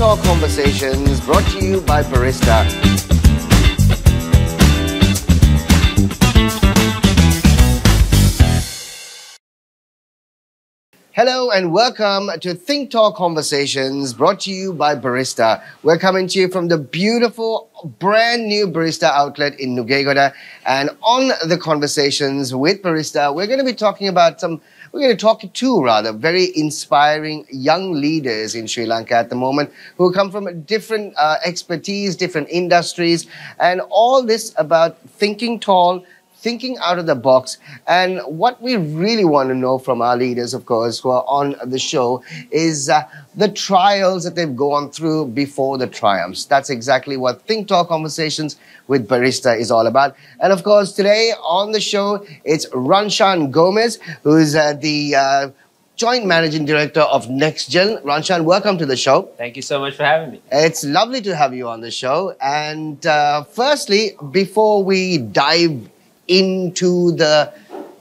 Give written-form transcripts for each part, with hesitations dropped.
Talk Conversations brought to you by Barista. Hello and welcome to Think Talk Conversations brought to you by Barista. We're coming to you from the beautiful brand new Barista outlet in Nugegoda. And on the Conversations with Barista, we're going to be talking about very inspiring young leaders in Sri Lanka at the moment who come from different expertise, different industries, and all this about thinking tall, thinking out of the box. And what we really want to know from our leaders, of course, who are on the show is the trials that they've gone through before the triumphs. That's exactly what Think Talk Conversations with Barista is all about. And of course, today on the show, it's Ranshan Gomez, who is the Joint Managing Director of NextGen. Ranshan, welcome to the show. Thank you so much for having me. It's lovely to have you on the show. And firstly, before we dive into the,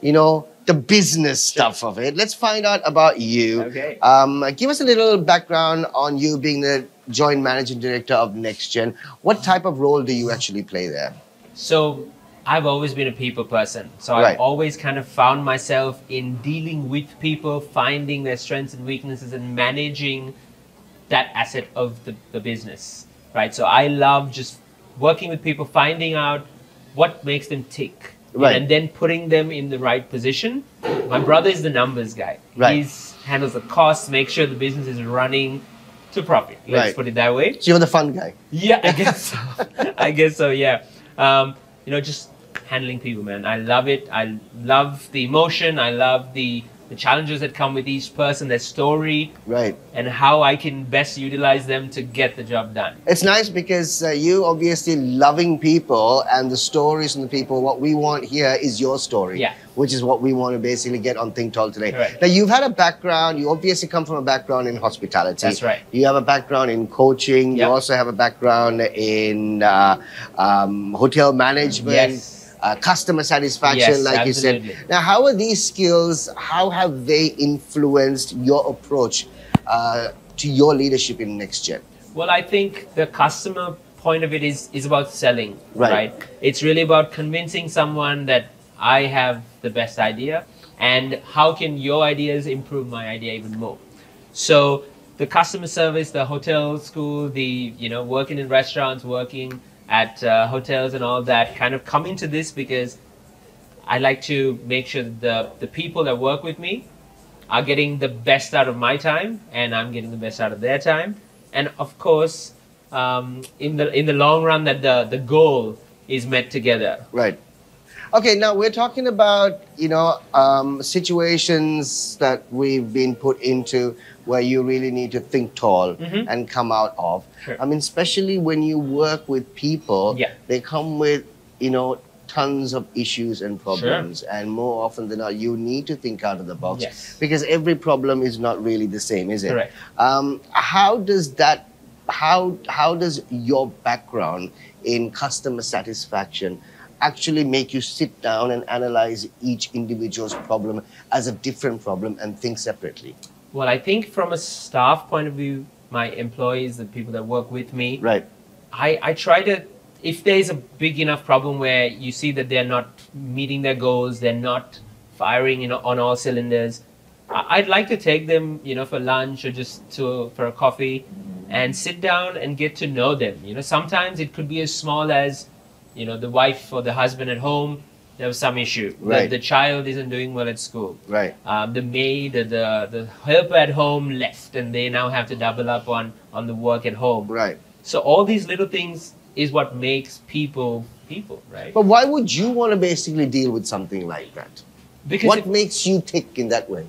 the business stuff of it, let's find out about you. Okay. Give us a little background on you being the Joint Managing Director of NextGen. What type of role do you actually play there? So I've always been a people person. So Right. I've always kind of found myself in dealing with people, finding their strengths and weaknesses and managing that asset of the business, right? So I love just working with people, finding out what makes them tick. Right. And then putting them in the right position. My brother is the numbers guy. Right. He handles the costs, make sure the business is running to profit. Let's Right. put it that way. So you're the fun guy. Yeah, I guess so. I guess so, yeah. Just handling people, man. I love it. I love the emotion. I love the challenges that come with each person, their story, Right. and how I can best utilize them to get the job done. It's nice because you obviously loving people and the stories from the people. What we want here is your story, Yeah. which is what we want to basically get on Think Tall today. Correct. Now, you've had a background, you obviously come from a background in hospitality. That's right. You have a background in coaching. You Yep. also have a background in hotel management. Yes. Customer satisfaction, Yes, like absolutely. you said. Now, how are these skills, how have they influenced your approach to your leadership in NextGen? Well, I think the customer point of it is about selling, Right. right? It's really about convincing someone that I have the best idea and how can your ideas improve my idea even more. So the customer service, the hotel school, working in restaurants, working at hotels and all that, kind of come into this because I like to make sure that the people that work with me are getting the best out of my time and I'm getting the best out of their time. And of course, in the long run, that the goal is met together. Right. Okay, now we're talking about, situations that we've been put into where you really need to think tall and come out of. Sure. I mean, especially when you work with people, Yeah. they come with, tons of issues and problems. And more often than not, you need to think out of the box. Yes. Because every problem is not really the same, is it? Correct. How does your background in customer satisfaction actually make you sit down and analyze each individual's problem as a different problem and think separately? Well, I think from a staff point of view, my employees, the people that work with me, Right. I try to, if there's a big enough problem where you see that they're not meeting their goals, they're not firing on all cylinders, I'd like to take them, for lunch or just for a coffee and sit down and get to know them. Sometimes it could be as small as, the wife or the husband at home, there was some issue. Right. The child isn't doing well at school. Right. The maid, the helper at home left and they now have to double up on the work at home. Right. So all these little things is what makes people, right? But why would you want to basically deal with something like that? Because What makes you tick in that way?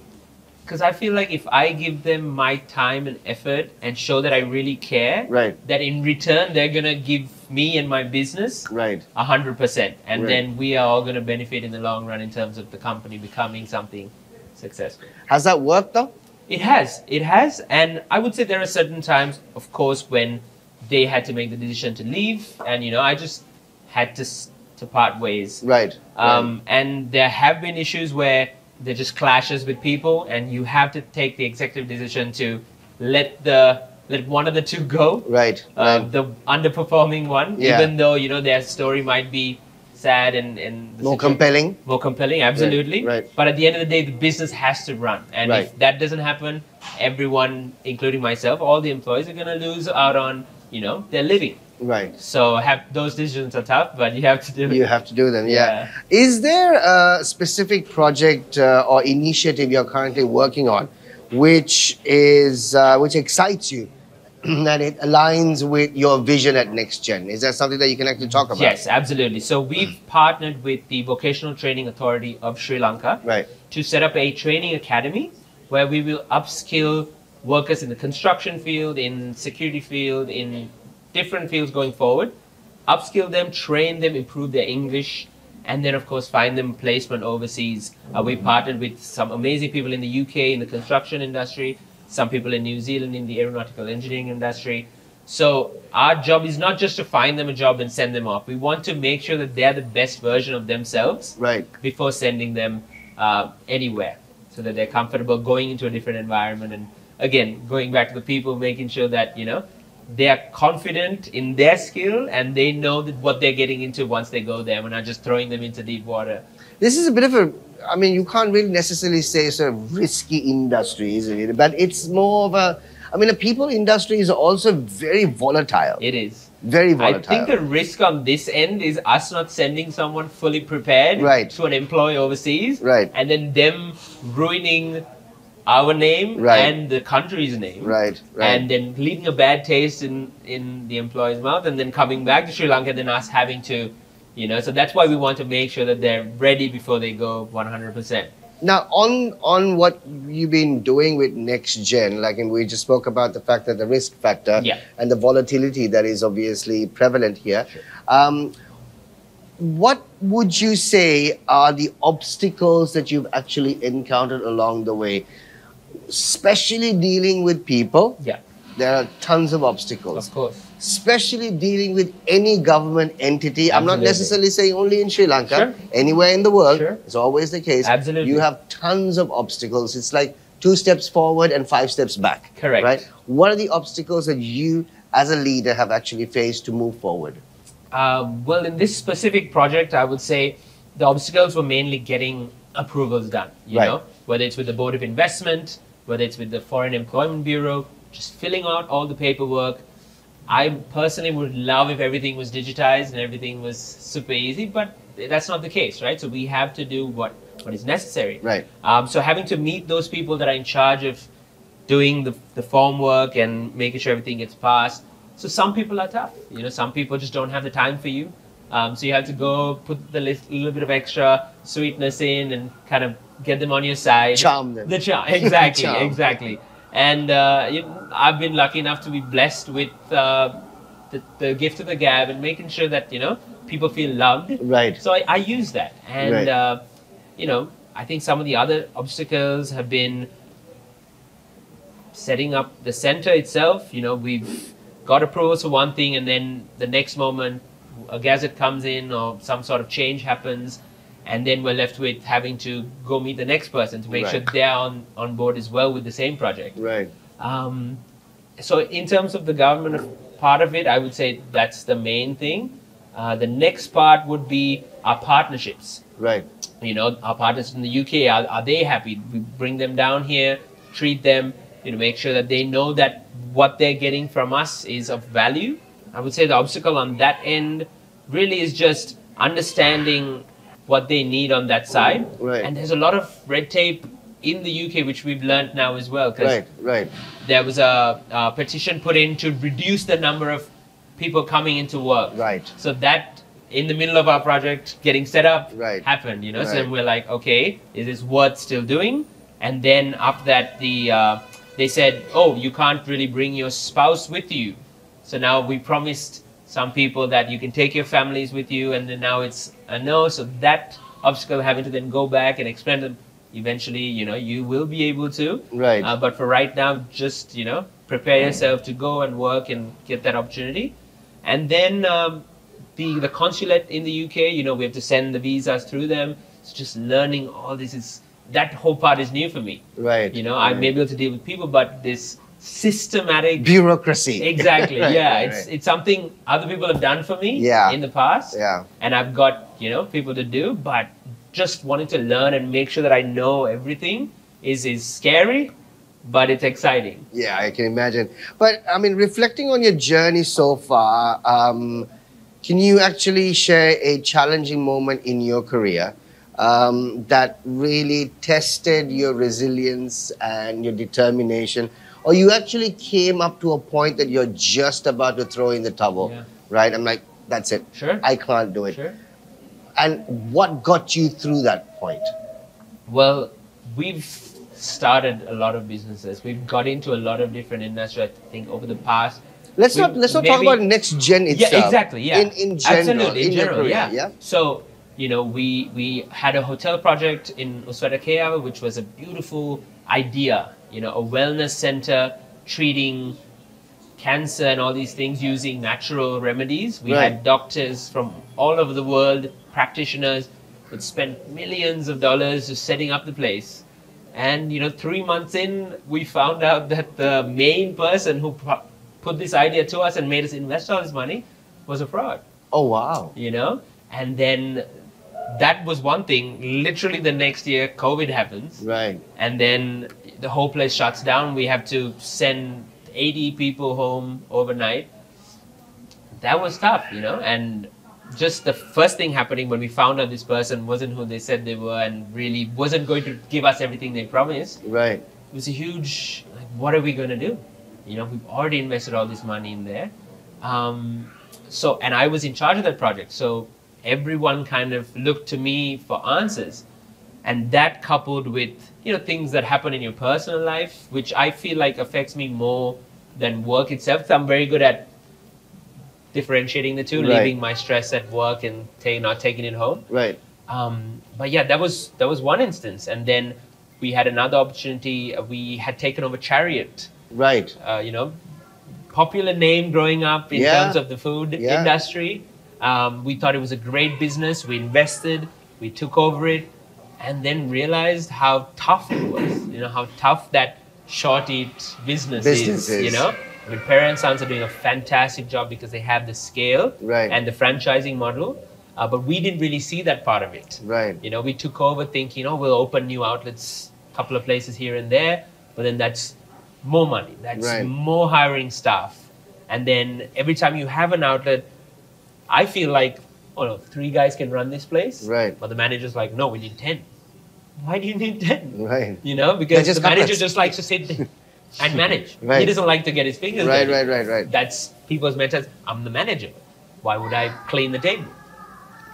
Because I feel like if I give them my time and effort and show that I really care, Right. that in return they're going to give me and my business Right. 100%. And Right. then we are all going to benefit in the long run in terms of the company becoming something successful. Has that worked though? It has. And I would say there are certain times, of course, when they had to make the decision to leave. And, I just had to part ways. Right. And there have been issues where there just clashes with people and you have to take the executive decision to let the let one of the two go. Right. The underperforming one, Yeah. even though, you know, their story might be sad and More compelling. More compelling, absolutely. Right. But at the end of the day, the business has to run. And Right. if that doesn't happen, everyone, including myself, all the employees are going to lose out on, you know, their living. Right. So those decisions are tough, but you have to do it. You have to do them, yeah. Is there a specific project or initiative you're currently working on which excites you and it aligns with your vision at NextGen? Is that something that you can actually talk about? Yes, absolutely. So we've partnered with the Vocational Training Authority of Sri Lanka to set up a training academy where we will upskill workers in the construction field, in security field, in different fields going forward, upskill them, train them, improve their English, and then of course find them placement overseas. We partnered with some amazing people in the UK in the construction industry, some people in New Zealand in the aeronautical engineering industry. So our job is not just to find them a job and send them off. We want to make sure that they're the best version of themselves before sending them anywhere, so that they're comfortable going into a different environment. And again, going back to the people, making sure that, you know, they are confident in their skill and they know that what they're getting into once they go there. We're not just throwing them into deep water. This is a bit of a, I mean, you can't really necessarily say it's a risky industry, isn't it? But it's more of a, I mean, the people industry is also very volatile. It is. Very volatile. I think the risk on this end is us not sending someone fully prepared to an employee overseas. And then them ruining our name and the country's name, and then leaving a bad taste in the employee's mouth, and then coming back to Sri Lanka, and then us having to, you know, so that's why we want to make sure that they're ready before they go 100%. Now, on what you've been doing with NextGen, like, and we just spoke about the fact that the risk factor and the volatility that is obviously prevalent here. What would you say are the obstacles that you've actually encountered along the way? Especially dealing with people, there are tons of obstacles. Of course. Especially dealing with any government entity. I'm not necessarily saying only in Sri Lanka. Anywhere in the world, it's always the case. You have tons of obstacles. It's like 2 steps forward and 5 steps back. Right? What are the obstacles that you, as a leader, have actually faced to move forward? Well, in this specific project, I would say the obstacles were mainly getting approvals done. You know, whether it's with the Board of Investment, whether it's with the Foreign Employment Bureau, just filling out all the paperwork. I personally would love if everything was digitized and everything was super easy, but that's not the case, right? So we have to do what is necessary. So having to meet those people that are in charge of doing the form work and making sure everything gets passed. So some people are tough. You know, some people just don't have the time for you. So you have to go put the little bit of extra sweetness in and kind of get them on your side. Charm them. The charm, exactly, exactly. And I've been lucky enough to be blessed with the gift of the gab and making sure that, you know, people feel loved. So I use that. And, you know, I think some of the other obstacles have been setting up the center itself. You know, we've got approvals for one thing, and then the next moment a gazette comes in or some sort of change happens, and then we're left with having to go meet the next person to make sure they're on board as well with the same project. So in terms of the government part of it, I would say that's the main thing. The next part would be our partnerships. You know, our partners in the UK, are they happy? We bring them down here, treat them, you know, make sure that they know that what they're getting from us is of value. I would say the obstacle on that end really is just understanding what they need on that side. And there's a lot of red tape in the UK, which we've learned now as well. There was a petition put in to reduce the number of people coming into work. So that, in the middle of our project getting set up, happened, you know. So then we're like, okay, is this worth still doing? And then after that, they said, oh, you can't really bring your spouse with you. So now we promised some people that you can take your families with you, and then now it's a no. So that obstacle, having to then go back and explain to them, eventually, you know, you will be able to. But for right now, just, you know, prepare yourself to go and work and get that opportunity. And then the consulate in the UK, you know, we have to send the visas through them. So just learning all this that whole part is new for me. You know, I may be able to deal with people, but this systematic bureaucracy. Exactly. Right, Yeah. right. It's something other people have done for me Yeah. in the past. Yeah. And I've got, people to do, but just wanting to learn and make sure that I know everything is scary, but it's exciting. Yeah, I can imagine. But I mean, reflecting on your journey so far, can you actually share a challenging moment in your career that really tested your resilience and your determination, or you actually came up to a point that you're just about to throw in the towel, Yeah. right? I'm like, that's it. Sure. I can't do it. Sure. And what got you through that point? Well, we've started a lot of businesses. We've got into a lot of different industries, I think, over the past. Let's not talk about NextGen itself. Yeah, exactly. Yeah, in general, absolutely, in your general, career, yeah. So we had a hotel project in Uswatakayawa, which was a beautiful idea. A wellness center treating cancer and all these things using natural remedies. We had doctors from all over the world, practitioners, that spent millions of dollars just setting up the place. And 3 months in, we found out that the main person who put this idea to us and made us invest all this money was a fraud. Oh, wow. And then that was one thing. Literally the next year, COVID happens. Right. And then the whole place shuts down. We have to send 80 people home overnight. That was tough, and just the first thing happening when we found out this person wasn't who they said they were and really wasn't going to give us everything they promised. Right. It was a huge, what are we going to do? We've already invested all this money in there. And I was in charge of that project. So everyone kind of looked to me for answers. And that coupled with, things that happen in your personal life, which I feel like affects me more than work itself. So I'm very good at differentiating the two, leaving my stress at work and not taking it home. Right. But yeah, that was one instance. And then we had another opportunity. We had taken over Chariot. Right. Popular name growing up in terms of the food industry. We thought it was a great business. We invested, we took over it, and then realized how tough it was. How tough that short eat business is. I mean, Parent Sons are doing a fantastic job because they have the scale and the franchising model. But we didn't really see that part of it. Right. We took over thinking, we'll open new outlets, a couple of places here and there, but then that's more money. That's more hiring staff. And then every time you have an outlet, I feel like, 3 guys can run this place. Right. But the manager's like, no, we need 10. Why do you need 10? Right. Because the manager just likes to sit and manage. Right. He doesn't like to get his fingers dirty. Right. That's people's mentality. I'm the manager. Why would I clean the table?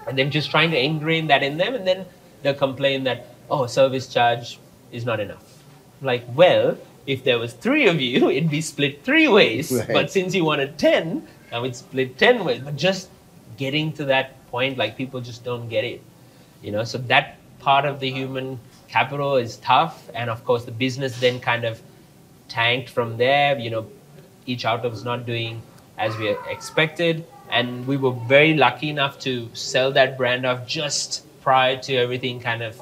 And then just trying to ingrain that in them, and then they'll complain that, service charge is not enough. Like, well, if there was 3 of you, it'd be split 3 ways. Right. But since you wanted 10, now it's split 10 ways. But just getting to that point, like, people just don't get it. So that part of the human capital is tough. And of course, the business then kind of tanked from there. Each outlet was not doing as we expected. And we were very lucky enough to sell that brand off just prior to everything kind of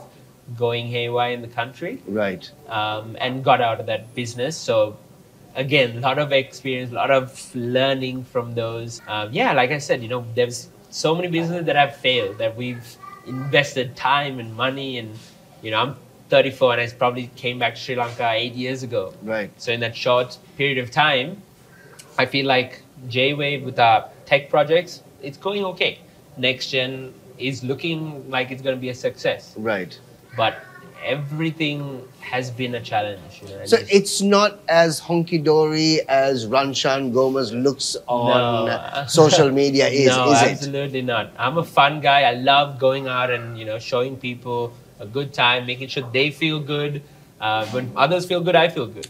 going haywire in the country. Right. And got out of that business. So again, a lot of experience, a lot of learning from those. Like I said, there's so many businesses that have failed, that we've invested time and money. And, I'm 34 and I probably came back to Sri Lanka 8 years ago. Right. So in that short period of time, I feel like Jwave with our tech projects, it's going okay. NextGen is looking like it's going to be a success. Right. But everything has been a challenge. So it's not as hunky-dory as Ranshan Gomez looks on social media is it? Absolutely not. I'm a fun guy. I love going out and, showing people a good time, making sure they feel good. When others feel good, I feel good.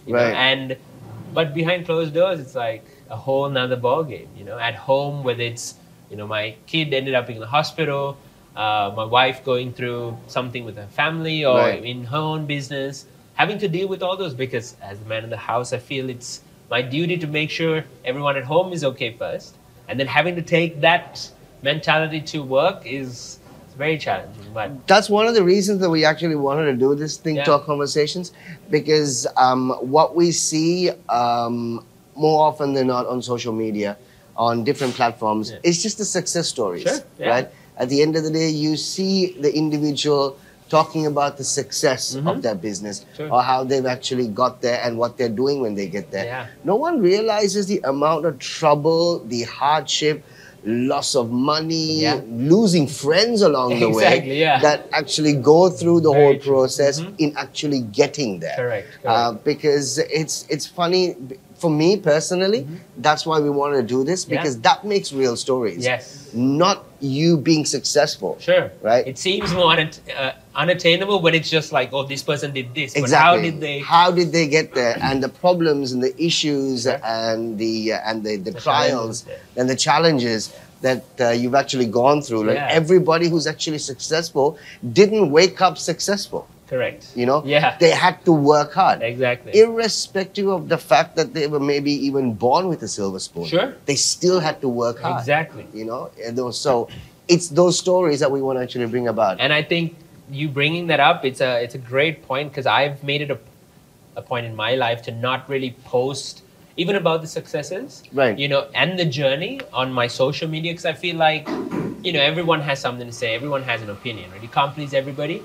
But behind closed doors, it's like a whole nother ball game. At home, whether it's, my kid ended up in the hospital, my wife going through something with her family or in her own business, having to deal with all those, because as the man in the house, I feel it's my duty to make sure everyone at home is okay first. And then having to take that mentality to work is very challenging. But that's one of the reasons that we actually wanted to do this Think Talk Conversations, because what we see more often than not on social media, on different platforms, is just the success stories, right? At the end of the day, you see the individual talking about the success of their business or how they've actually got there and what they're doing when they get there. No one realizes the amount of trouble, the hardship, loss of money, losing friends along the way that actually go through the whole process in actually getting there. Correct. Because it's funny, for me personally, that's why we wanted to do this, because that makes real stories. Yes. Not you being successful. Sure. Right? It seems more unattainable when it's just like, oh, this person did this. Exactly. But how did they? How did they get there? And the problems and the issues and the trials and the challenges that you've actually gone through. Like everybody who's actually successful didn't wake up successful. Correct. You know? Yeah. They had to work hard. Exactly. Irrespective of the fact that they were maybe even born with a silver spoon. Sure. They still had to work hard. Exactly. You know? And so it's those stories that we want to actually bring about. And I think you bringing that up, it's a great point, because I've made it a point in my life to not really post even about the successes, right? You know, and the journey on my social media, because I feel like, you know, everyone has something to say, everyone has an opinion, right? You can't please everybody.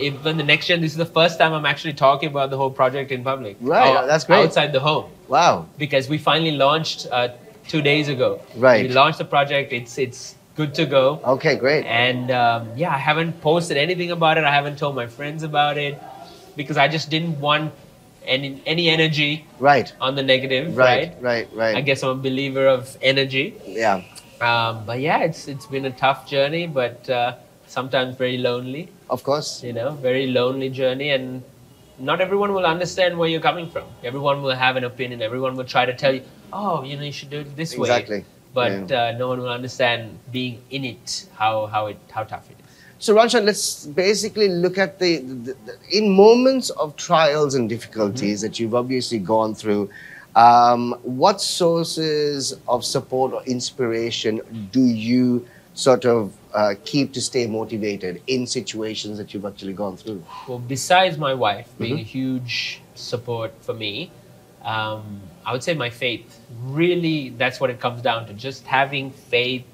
Even the NextGen, this is the first time I'm actually talking about the whole project in public. Right, that's great. Outside the home. Wow. Because we finally launched 2 days ago. Right. We launched the project. It's good to go. Okay, great. And I haven't posted anything about it. I haven't told my friends about it, because I just didn't want any energy on the negative. Right. I guess I'm a believer of energy. Yeah. But yeah, it's been a tough journey, but sometimes very lonely. Of course. You know, very lonely journey, and not everyone will understand where you're coming from. Everyone will have an opinion. Everyone will try to tell you, oh, you know, you should do it this way. Exactly. But no one will understand being in it, how tough it is. So Ranshan, let's basically look at the in moments of trials and difficulties that you've obviously gone through, what sources of support or inspiration do you sort of keep to stay motivated in situations that you've actually gone through? Well, besides my wife being a huge support for me, I would say my faith. Really, that's what it comes down to. Just having faith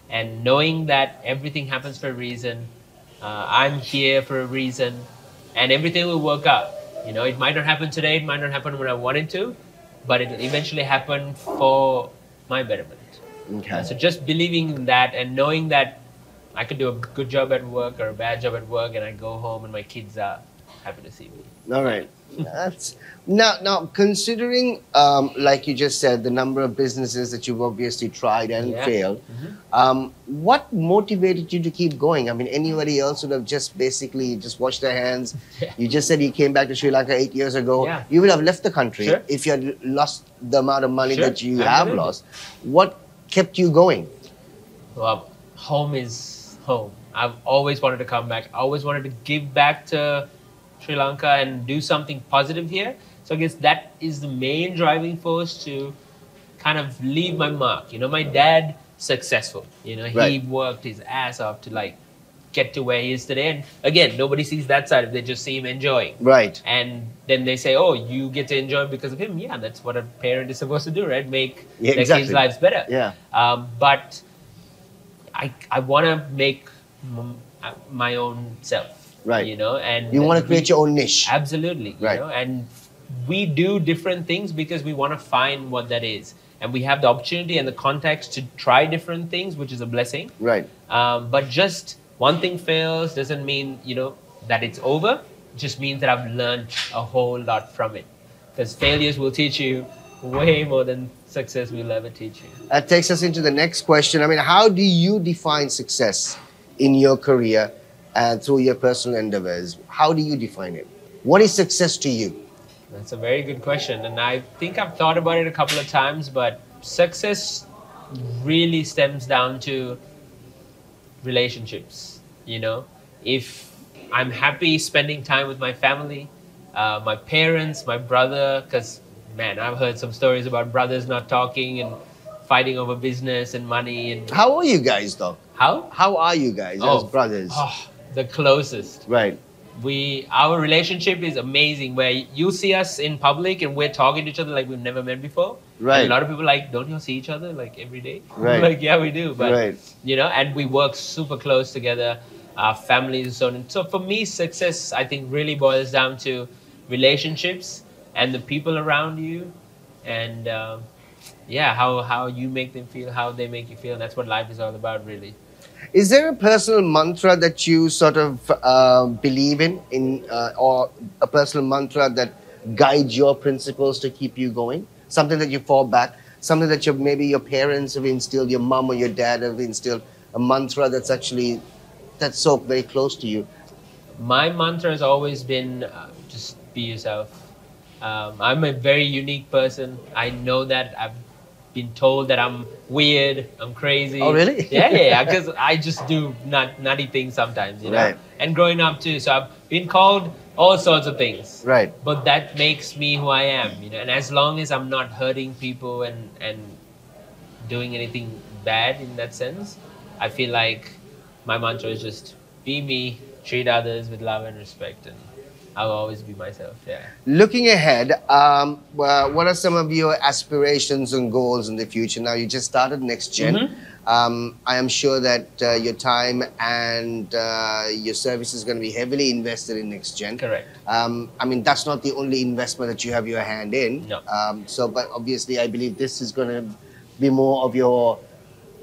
and knowing that everything happens for a reason. I'm here for a reason, and everything will work out. You know, it might not happen today, it might not happen when I want it to, but it'll eventually happen for my betterment. Okay. So just believing in that and knowing that I could do a good job at work or a bad job at work, and I go home and my kids are happy to see me. All right. That's now considering, like you just said, the number of businesses that you've obviously tried and failed. What motivated you to keep going? I mean, anybody else would have just basically just washed their hands. You just said you came back to Sri Lanka 8 years ago. You would have left the country if you had lost the amount of money that you have lost. What kept you going? Well, home is home. I've always wanted to come back. I always wanted to give back to Sri Lanka and do something positive here. So I guess that is the main driving force to kind of leave my mark. You know, my dad, successful. You know, he worked his ass off to like get to where he is today. And again, nobody sees that side. They just see him enjoying. Right. And then they say, oh, you get to enjoy because of him. Yeah, that's what a parent is supposed to do, right? Make their kids' lives better. Yeah. But I want to make my own self. Right. You know, and you want to create your own niche. Absolutely. You know, and we do different things because we want to find what that is. And we have the opportunity and the context to try different things, which is a blessing. Right. But just one thing fails doesn't mean, you know, that it's over. It just means that I've learned a whole lot from it. Because failures will teach you way more than success will ever teach you. That takes us into the next question. I mean, how do you define success in your career and through your personal endeavors? How do you define it? What is success to you? That's a very good question. And I think I've thought about it a couple of times, but success really stems down to relationships. You know, if I'm happy spending time with my family, my parents, my brother, because man, I've heard some stories about brothers not talking and fighting over business and money. And How are you guys, though? how? How are you guys as brothers? The closest. Right. Our relationship is amazing, where you see us in public and we're talking to each other like we've never met before. Right. And a lot of people are like, don't you see each other like every day? Right. Like, yeah, we do. But Right. you know, and we work super close together. Our families and so on. So for me, success, I think, really boils down to relationships and the people around you, and yeah, how you make them feel, how they make you feel. That's what life is all about, really. Is there a personal mantra that you sort of believe in or a personal mantra that guides your principles to keep you going? Something that you fall back, something that maybe your parents have instilled, your mom or your dad have instilled, a mantra that's so very close to you? My mantra has always been just be yourself. I'm a very unique person. I know that. I've been told that I'm weird, I'm crazy. Oh, really? Yeah, because I just do nutty things sometimes, you know. Right. And growing up too, so I've been called all sorts of things. Right. But that makes me who I am, you know. And as long as I'm not hurting people and doing anything bad in that sense, I feel like my mantra is just be me, treat others with love and respect, and I'll always be myself. Yeah. Looking ahead, what are some of your aspirations and goals in the future? Now, you just started NextGen. I am sure that your time and your service is going to be heavily invested in NextGen. Correct. I mean, that's not the only investment that you have your hand in. No. But obviously, I believe this is going to be more of your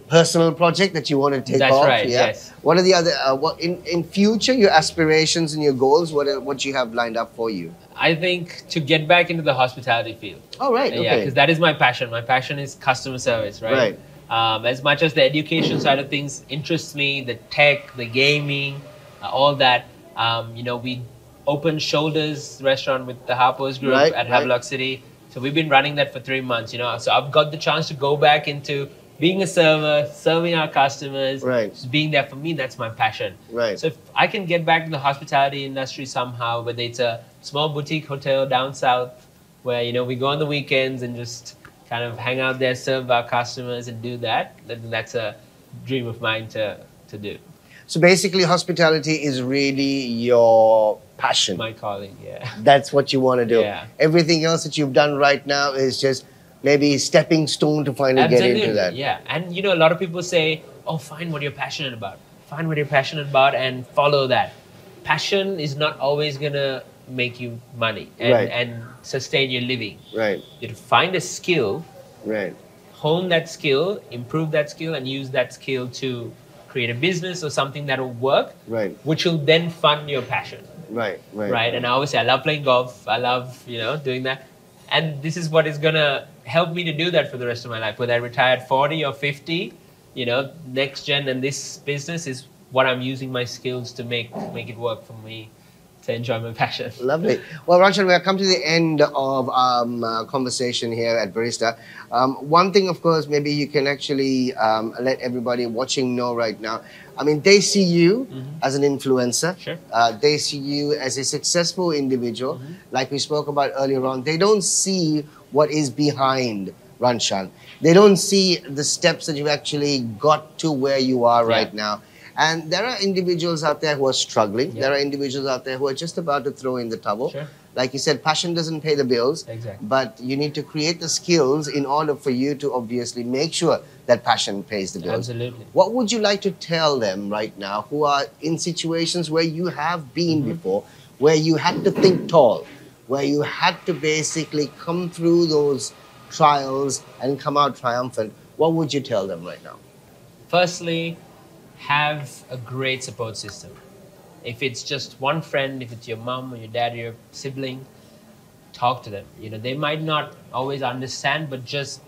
personal project that you want to take off. That's right. Yeah? Yes. What are the other? What in future your aspirations and your goals? What you have lined up for you? I think to get back into the hospitality field. Oh, right. Okay. Yeah, because that is my passion. My passion is customer service, right? Right. As much as the education side of things interests me, the tech, the gaming, all that. You know, we opened Shoulders restaurant with the Harpo's group at Havelock City. So we've been running that for 3 months, you know. So I've got the chance to go back into being a server, serving our customers, just being there. For me, that's my passion. Right. So if I can get back to the hospitality industry somehow, whether it's a small boutique hotel down south where, you know, we go on the weekends and just kind of hang out there, serve our customers and do that, then that's a dream of mine to do. So basically, hospitality is really your passion. My calling, yeah. That's what you want to do. Yeah. Everything else that you've done right now is just maybe stepping stone to finally get into that. Yeah. And you know, a lot of people say, oh, find what you're passionate about. Find what you're passionate about and follow that. Passion is not always going to make you money and sustain your living. Right. You find a skill, hone that skill, improve that skill, and use that skill to create a business or something that will work, which will then fund your passion. Right. And obviously, I love playing golf. I love, you know, doing that. And this is what is going to help me to do that for the rest of my life. Whether I retire at 40 or 50, you know, NextGen and this business is what I'm using my skills to make it work for me, to enjoy my passion. Lovely. Well, Ranshan, we have come to the end of conversation here at Barista. One thing, of course, maybe you can actually let everybody watching know right now. I mean, they see you as an influencer. Sure. They see you as a successful individual. Like we spoke about earlier on, they don't see what is behind Ranshan. They don't see the steps that you've actually got to where you are right now. And there are individuals out there who are struggling. There are individuals out there who are just about to throw in the towel. Sure. Like you said, passion doesn't pay the bills. Exactly. But you need to create the skills in order for you to obviously make sure that passion pays the bills. Absolutely. What would you like to tell them right now who are in situations where you have been before, where you had to think tall, where you had to basically come through those trials and come out triumphant? What would you tell them right now? Firstly, have a great support system. If it's just one friend, if it's your mom or your dad or your sibling, talk to them. You know, they might not always understand, but just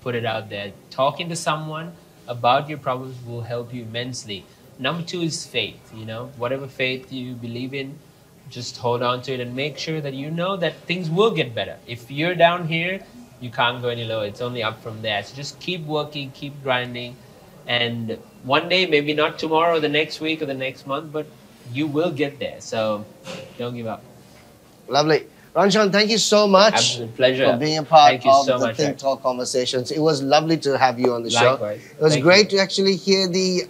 put it out there. Talking to someone about your problems will help you immensely. Number 2 is faith. You know, whatever faith you believe in, just hold on to it and make sure that you know that things will get better. If you're down here, you can't go any lower. It's only up from there. So just keep working, keep grinding. And one day, maybe not tomorrow or the next week or the next month, but you will get there. So don't give up. Lovely. Ranshan, thank you so much. Absolute pleasure. For being a part Thank you of so the much, Think Talk conversations. It was lovely to have you on the show. Likewise. It was Thank great you. to actually hear the,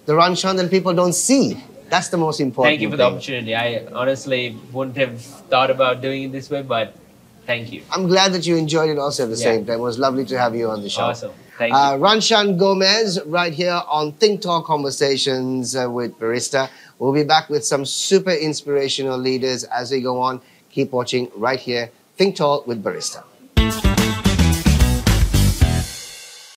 the Ranshan that people don't see. That's the most important Thank you for the opportunity. I honestly wouldn't have thought about doing it this way, but thank you. I'm glad that you enjoyed it also at the same time. It was lovely to have you on the show. Awesome. Thank you. Ranshan Gomez, right here on Think Talk Conversations with Barista. We'll be back with some super inspirational leaders as we go on. Keep watching right here, Think Talk with Barista.